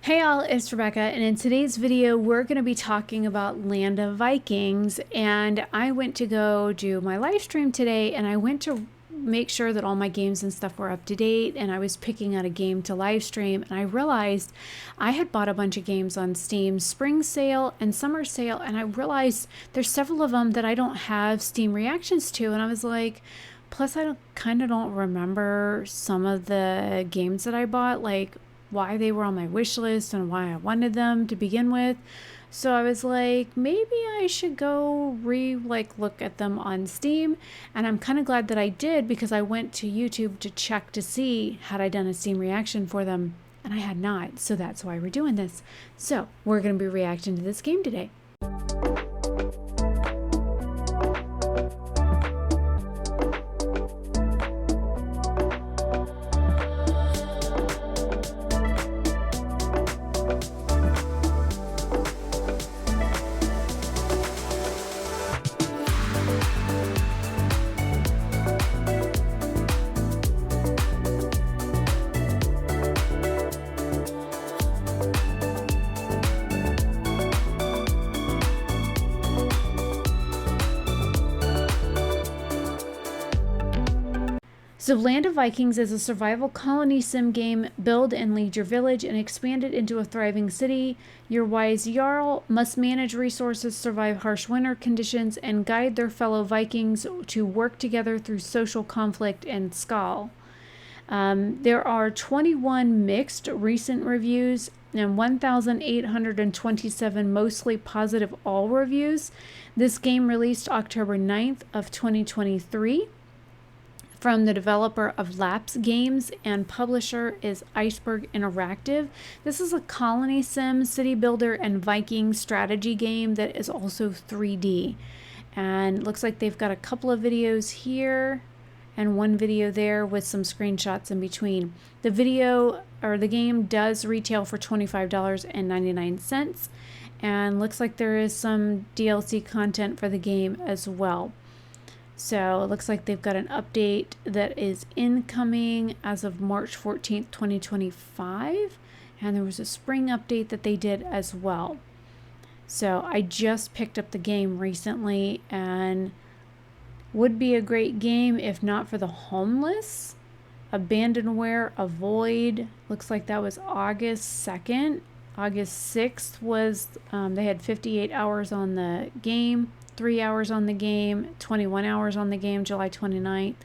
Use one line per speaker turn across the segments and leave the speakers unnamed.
Hey all, it's Rebecca, and in today's video we're going to be talking about Land of Vikings. And I went to go do my live stream today, and I went to make sure that all my games and stuff were up to date, and I was picking out a game to live stream, and I realized I had bought a bunch of games on Steam spring sale and summer sale, and I realized there's several of them that I don't have Steam reactions to, and I was like, plus I kind of don't remember some of the games that I bought, like why they were on my wish list and why I wanted them to begin with. So I was like, maybe I should go look at them on Steam. And I'm kind of glad that I did, because I went to YouTube to check to see had I done a Steam reaction for them, and I had not. So that's why we're doing this. So we're going to be reacting to this game today. So Land of Vikings is a survival colony sim game. Build and lead your village and expand it into a thriving city. Your wise Jarl must manage resources, survive harsh winter conditions, and guide their fellow Vikings to work together through social conflict and Skál. There are 21 mixed recent reviews and 1,827 mostly positive all reviews. This game released October 9th of 2023. From the developer of Lapse Games, and publisher is Iceberg Interactive. This is a colony sim, city builder, and Viking strategy game that is also 3D. And looks like they've got a couple of videos here and one video there with some screenshots in between. The game does retail for $25.99, and looks like there is some DLC content for the game as well. So it looks like they've got an update that is incoming as of March 14th, 2025. And there was a spring update that they did as well. So I just picked up the game recently, and would be a great game if not for the homeless. Abandonware Avoid. Looks like that was August 2nd. August 6th was, they had 58 hours on the game. 3 hours on the game, 21 hours on the game, July 29th.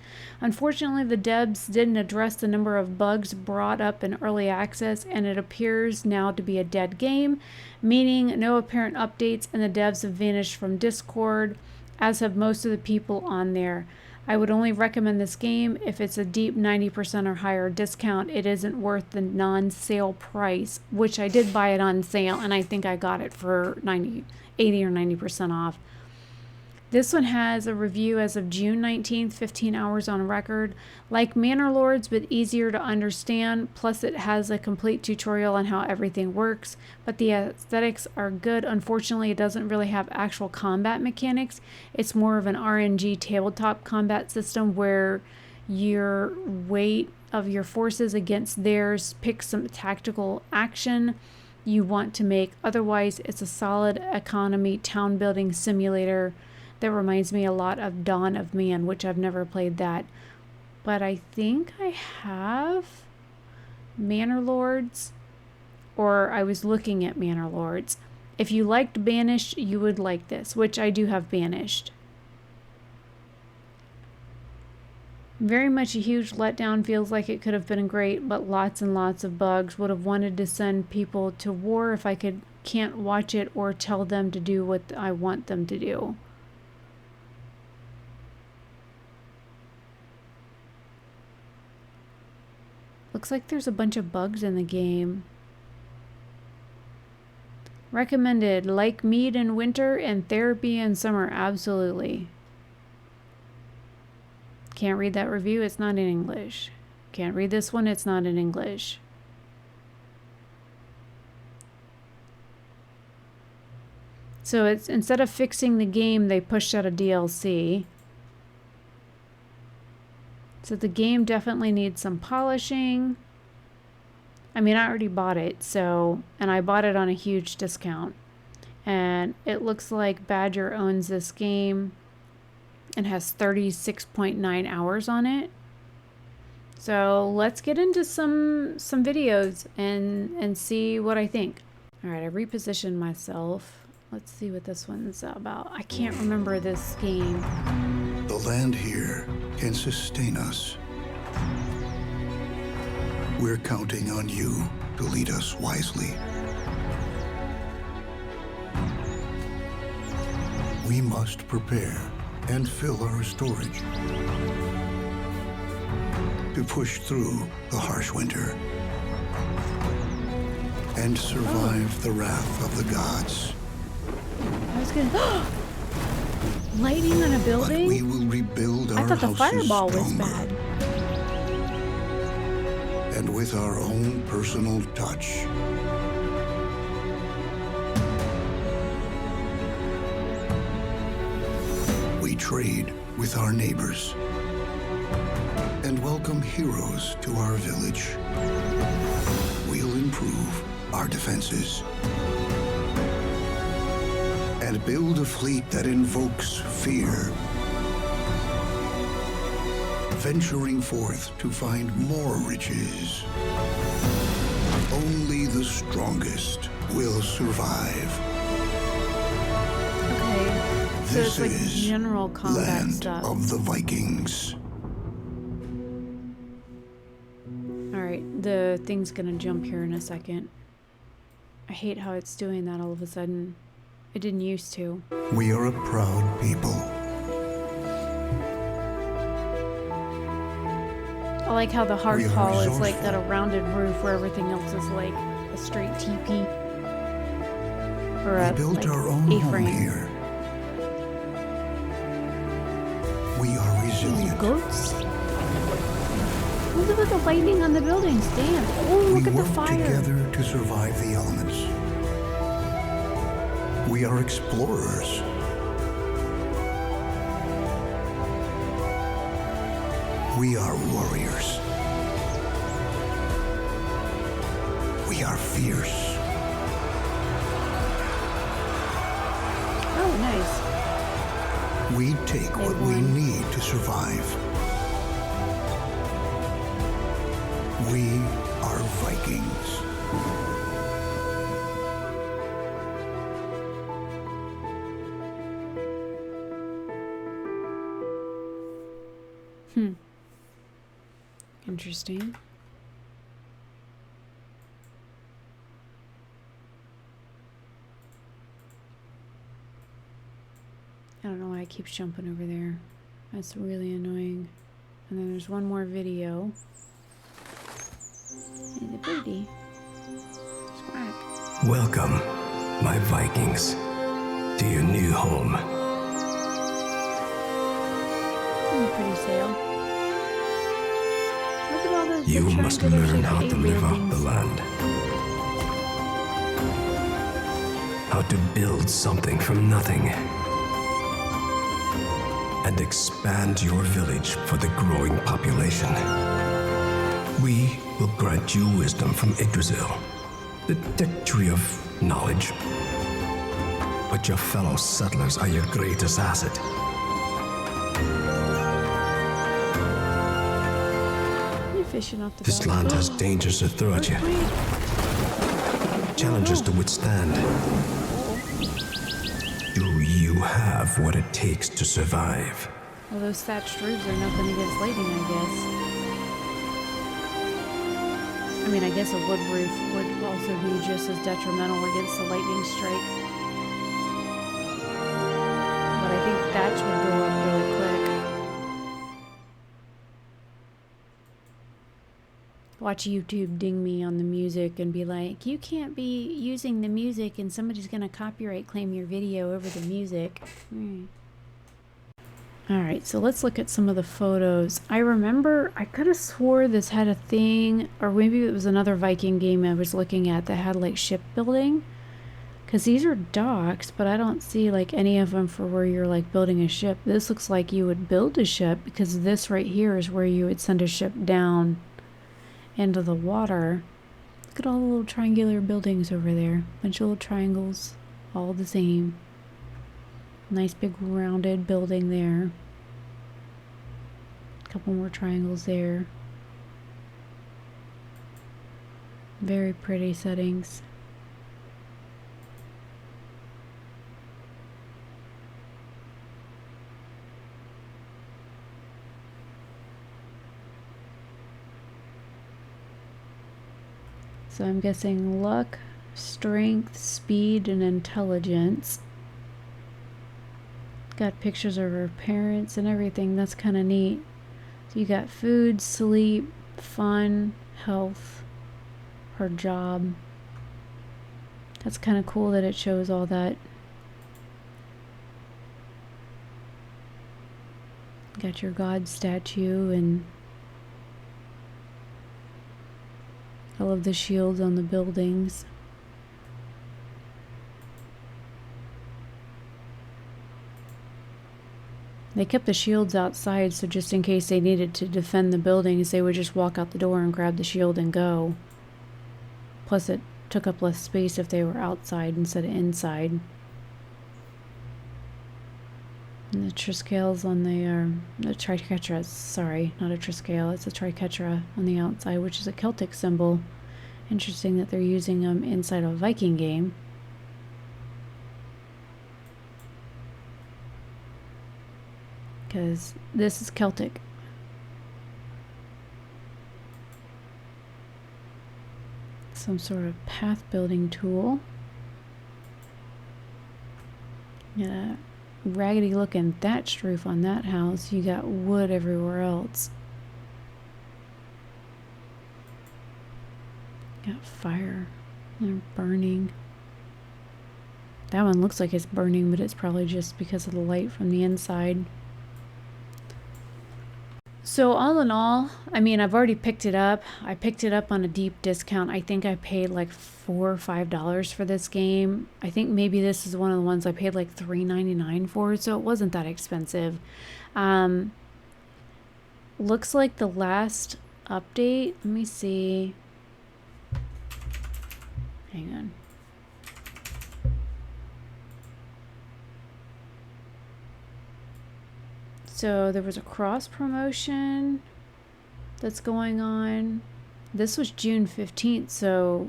Unfortunately, the devs didn't address the number of bugs brought up in early access, and it appears now to be a dead game, meaning no apparent updates, and the devs have vanished from Discord, as have most of the people on there. I would only recommend this game if it's a deep 90% or higher discount. It isn't worth the non-sale price, which I did buy it on sale, and I think I got it for 80 or 90% off. This one has a review as of June 19th, 15 hours on record. Like Manor Lords, but easier to understand. Plus it has a complete tutorial on how everything works. But the aesthetics are good. Unfortunately, it doesn't really have actual combat mechanics. It's more of an RNG tabletop combat system where your weight of your forces against theirs picks some tactical action you want to make. Otherwise, it's a solid economy town building simulator that reminds me a lot of Dawn of Man, which I've never played that. But I think I have Manor Lords, or I was looking at Manor Lords. If you liked Banished, you would like this, which I do have Banished. Very much a huge letdown. Feels like it could have been great, but lots and lots of bugs. Would have wanted to send people to war if I can't watch it or tell them to do what I want them to do. Looks like there's a bunch of bugs in the game. Recommended. Like mead in winter and therapy in summer. Absolutely. Can't read that review. It's not in English. Can't read this one. It's not in English. So it's, instead of fixing the game, they pushed out a DLC. So the game definitely needs some polishing. I mean, I already bought it, so, and I bought it on a huge discount. And it looks like Badger owns this game and has 36.9 hours on it. So let's get into some videos and see what I think. All right, I repositioned myself. Let's see what this one's about. I can't remember this game.
The land here can sustain us. We're counting on you to lead us wisely. We must prepare and fill our storage to push through the harsh winter and survive the wrath of the gods.
I was gonna... Lighting on a building?
But we will rebuild our
I thought the
houses
fireball was
stronger.
bad.
And with our own personal touch. We trade with our neighbors and welcome heroes to our village. We'll improve our defenses and build a fleet that invokes fear, venturing forth to find more riches. Only the strongest will survive.
Okay, so
This
it's like
is
general combat
land
stuff.
of the Vikings.
Alright, the thing's gonna jump here in a second. I hate how it's doing that all of a sudden. It didn't used to.
We are a proud people.
I like how the hard
We are
hall is like
resourceful.
got a rounded roof where everything else is like a straight teepee. Or
We
a
built
like,
our own home
A-frame.
here. We are
Ooh,
resilient.
goats? Oh, look at the lightning on the buildings. Damn. Oh, look
We
at the
work
fire.
together to survive the elements. We are explorers. We are warriors. We are fierce.
Oh, nice.
We take what we
won.
need to survive. We are Vikings.
Interesting. I don't know why it keeps jumping over there. That's really annoying. And then there's one more video. Hey, the birdie. Squawk.
Welcome, my Vikings, to your new home.
Oh, pretty sail. Look at all those
You
the
must
triangular
learn
shaped
how to
A
live off the
buildings.
land. How to build something from nothing. And expand your village for the growing population. We will grant you wisdom from Yggdrasil, the tech tree of knowledge. But your fellow settlers are your greatest asset.
You're fishing off the
This
dock.
land has dangers to throw at you, challenges to withstand. Do you have what it takes to survive?
Well, those thatched roofs are nothing against lighting, I guess. I mean, I guess a wood roof would also be just as detrimental against the lightning strike. But I think thatch would go up really quick. Watch YouTube ding me on the music and be like, you can't be using the music and somebody's gonna copyright claim your video over the music. Alright, so let's look at some of the photos. I remember, I could have swore this had a thing, or maybe it was another Viking game I was looking at that had like shipbuilding. Because these are docks, but I don't see like any of them for where you're like building a ship. This looks like you would build a ship because this right here is where you would send a ship down into the water. Look at all the little triangular buildings over there. Bunch of little triangles, all the same. Nice big rounded building there. A couple more triangles there. Very pretty settings. So I'm guessing luck, strength, speed, and intelligence. Got pictures of her parents and everything. That's kind of neat. So you got food, sleep, fun, health, her job. That's kind of cool that it shows all that. Got your god statue and all of the shields on the buildings. They kept the shields outside, so just in case they needed to defend the buildings, they would just walk out the door and grab the shield and go. Plus, it took up less space if they were outside instead of inside. And the Triscales on the Triquetra, sorry, not a Triscale, it's a Triquetra on the outside, which is a Celtic symbol. Interesting that they're using them inside a Viking game. Because this is Celtic. Some sort of path building tool. Yeah, raggedy looking thatched roof on that house. You got wood everywhere else. Got fire. They're burning. That one looks like it's burning, but it's probably just because of the light from the inside. So all in all, I mean, I've already picked it up. I picked it up on a deep discount. I think I paid like $4 or $5 for this game. I think maybe this is one of the ones I paid like $3.99 for, so it wasn't that expensive. Looks like the last update, let me see. Hang on. So there was a cross promotion that's going on. This was June 15th, so,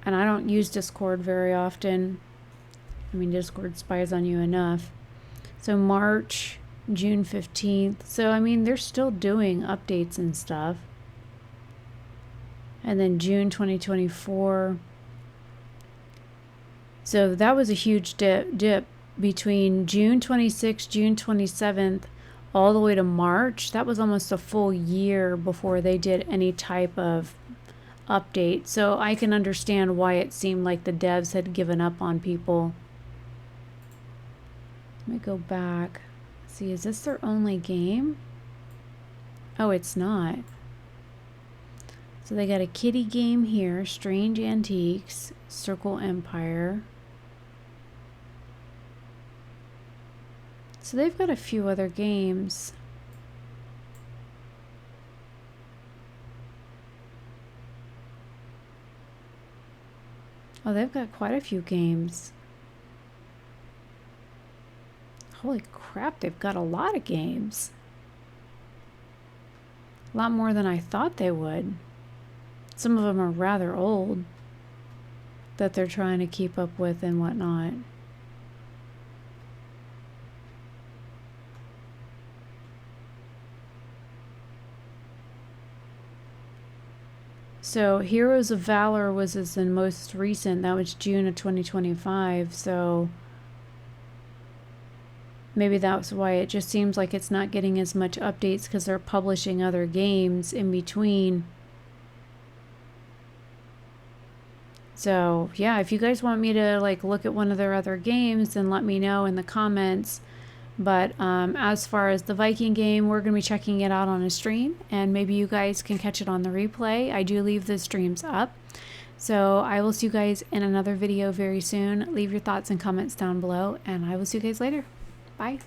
and I don't use Discord very often. I mean, Discord spies on you enough. So March, June 15th. So, I mean, they're still doing updates and stuff. And then June 2024. So that was a huge dip. Between June 26th, June 27th, all the way to March. That was almost a full year before they did any type of update. So I can understand why it seemed like the devs had given up on people. Let me go back. See, is this their only game? Oh, it's not. So they got a kitty game here, Strange Antiques, Circle Empire. So they've got a few other games. Oh, they've got quite a few games. Holy crap, they've got a lot of games. A lot more than I thought they would. Some of them are rather old that they're trying to keep up with and whatnot. So Heroes of Valor was the most recent. That was June of 2025. So maybe that's why it just seems like it's not getting as much updates, because they're publishing other games in between. So yeah, if you guys want me to like look at one of their other games, then let me know in the comments. But as far as the Viking game, we're going to be checking it out on a stream, and maybe you guys can catch it on the replay. I do leave the streams up. So I will see you guys in another video very soon. Leave your thoughts and comments down below, and I will see you guys later. Bye.